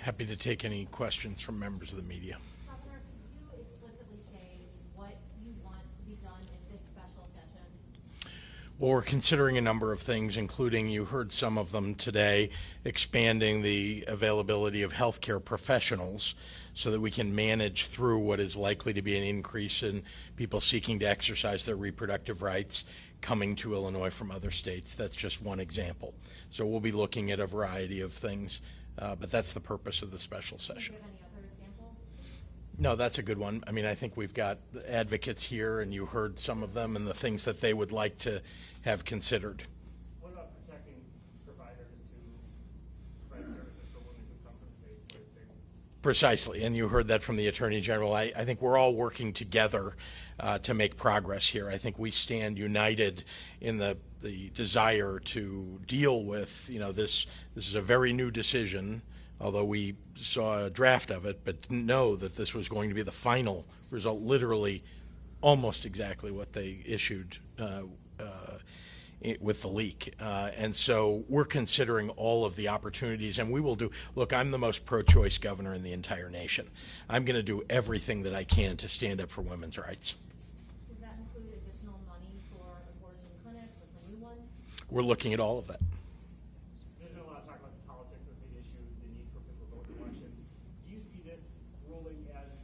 Happy to take any questions from members of the media. Governor, could you explicitly say what you want to be done in this special session? Well, we're considering a number of things, including, you heard some of them today, expanding the availability of healthcare professionals so that we can manage through what is likely to be an increase in people seeking to exercise their reproductive rights coming to Illinois from other states. That's just one example. So we'll be looking at a variety of things, but that's the purpose of the special session. Can you give any other examples? No, that's a good one. I mean, I think we've got advocates here, and you heard some of them and the things that they would like to have considered. What about protecting providers who provide services for women who come from states where they... Precisely, and you heard that from the Attorney General. I think we're all working together to make progress here. I think we stand united in the desire to deal with, this is a very new decision, although we saw a draft of it, but didn't know that this was going to be the final result, literally almost exactly what they issued with the leak. And so we're considering all of the opportunities, and we will do, look, I'm the most pro-choice governor in the entire nation. I'm going to do everything that I can to stand up for women's rights. Does that include additional money for abortion clinics or for new ones? We're looking at all of that. There's been a lot of talk about the politics of the issue, the need for people to vote in elections. Do you see this ruling as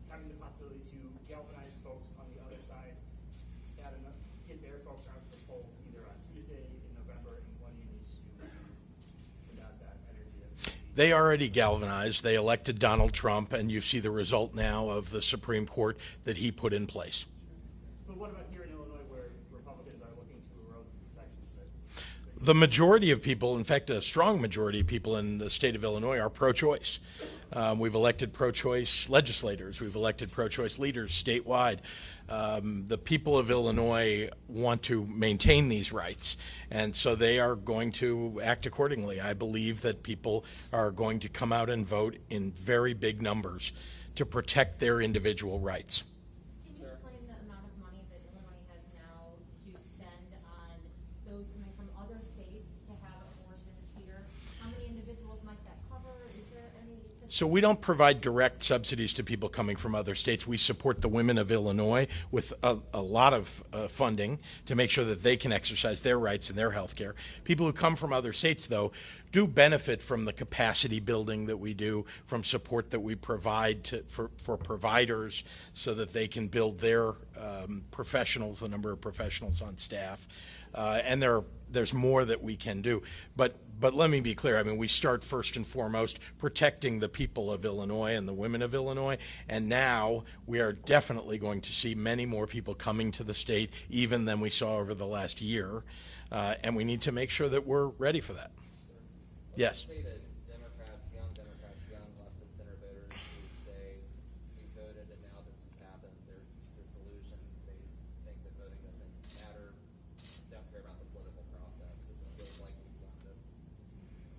having the possibility to galvanize folks on the other side, get their folks out to the polls either on Tuesday in November, and what do you need to do without that energy? They already galvanized. They elected Donald Trump, and you see the result now of the Supreme Court that he put in place. But what about here in Illinois, where Republicans are looking to erode the protections that... The majority of people, in fact, a strong majority of people in the state of Illinois are pro-choice. We've elected pro-choice legislators. We've elected pro-choice leaders statewide. The people of Illinois want to maintain these rights, and so they are going to act accordingly. I believe that people are going to come out and vote in very big numbers to protect their individual rights. Can you explain the amount of money that Illinois has now to spend on those coming from other states to have abortions here? How many individuals might that cover? Is there any... So we don't provide direct subsidies to people coming from other states. We support the women of Illinois with a lot of funding to make sure that they can exercise their rights and their health care. People who come from other states, though, do benefit from the capacity building that we do, from support that we provide for providers so that they can build their professionals, the number of professionals on staff. And there's more that we can do. But let me be clear. I mean, we start first and foremost protecting the people of Illinois and the women of Illinois. And now we are definitely going to see many more people coming to the state, even than we saw over the last year. And we need to make sure that we're ready for that. Yes. Say that Democrats, young leftist center voters who say we voted and now this has happened, they're disillusioned, they think that voting doesn't matter, don't care about the political process, it feels like we've won the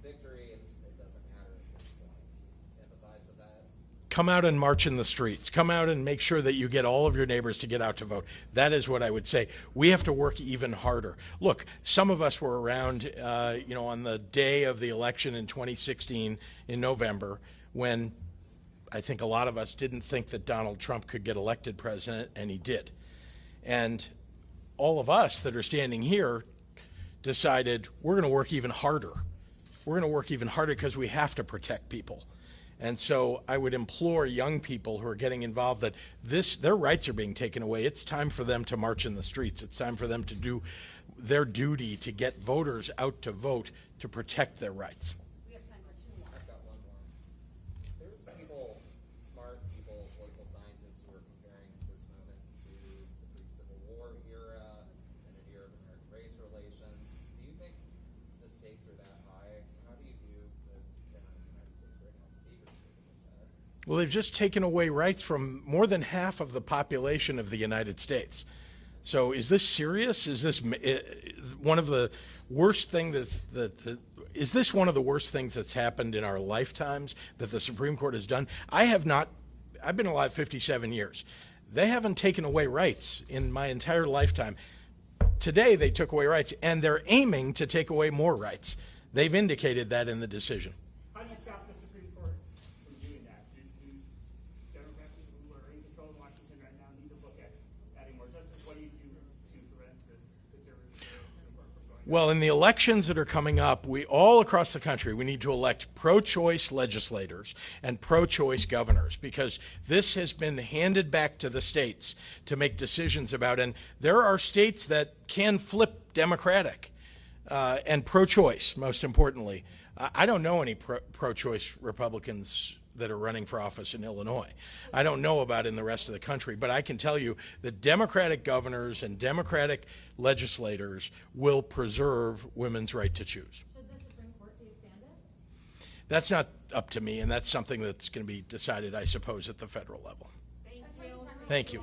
victory and it doesn't matter at this point. Do you empathize with that? Come out and march in the streets. Come out and make sure that you get all of your neighbors to get out to vote. That is what I would say. We have to work even harder. Look, some of us were around, on the day of the election in 2016 in November, when I think a lot of us didn't think that Donald Trump could get elected president, and he did. And all of us that are standing here decided we're going to work even harder. We're going to work even harder because we have to protect people. And so I would implore young people who are getting involved that their rights are being taken away. It's time for them to march in the streets. It's time for them to do their duty to get voters out to vote to protect their rights. We have time for two more. I've got one more. There's people, smart people, political scientists who are comparing this moment to the pre-Civil War era and an era of American race relations. Do you think the stakes are that high? How do you view the tenor of the United States right now? Steve is shaking his head. Well, they've just taken away rights from more than half of the population of the United States. So is this serious? Is this one of the worst things is this one of the worst things that's happened in our lifetimes that the Supreme Court has done? I've been alive 57 years. They haven't taken away rights in my entire lifetime. Today they took away rights, and they're aiming to take away more rights. They've indicated that in the decision. How do you stop the Supreme Court Well, in the elections that are coming up, we all across the country, we need to elect pro-choice legislators and pro-choice governors, because this has been handed back to the states to make decisions about. And there are states that can flip Democratic and pro-choice, most importantly. I don't know any pro-choice Republicans that are running for office in Illinois. I don't know about in the rest of the country, but I can tell you that Democratic governors and Democratic legislators will preserve women's right to choose. Should the Supreme Court be expanded? That's not up to me, and that's something that's going to be decided, I suppose, at the federal level. Thank you. Thank you.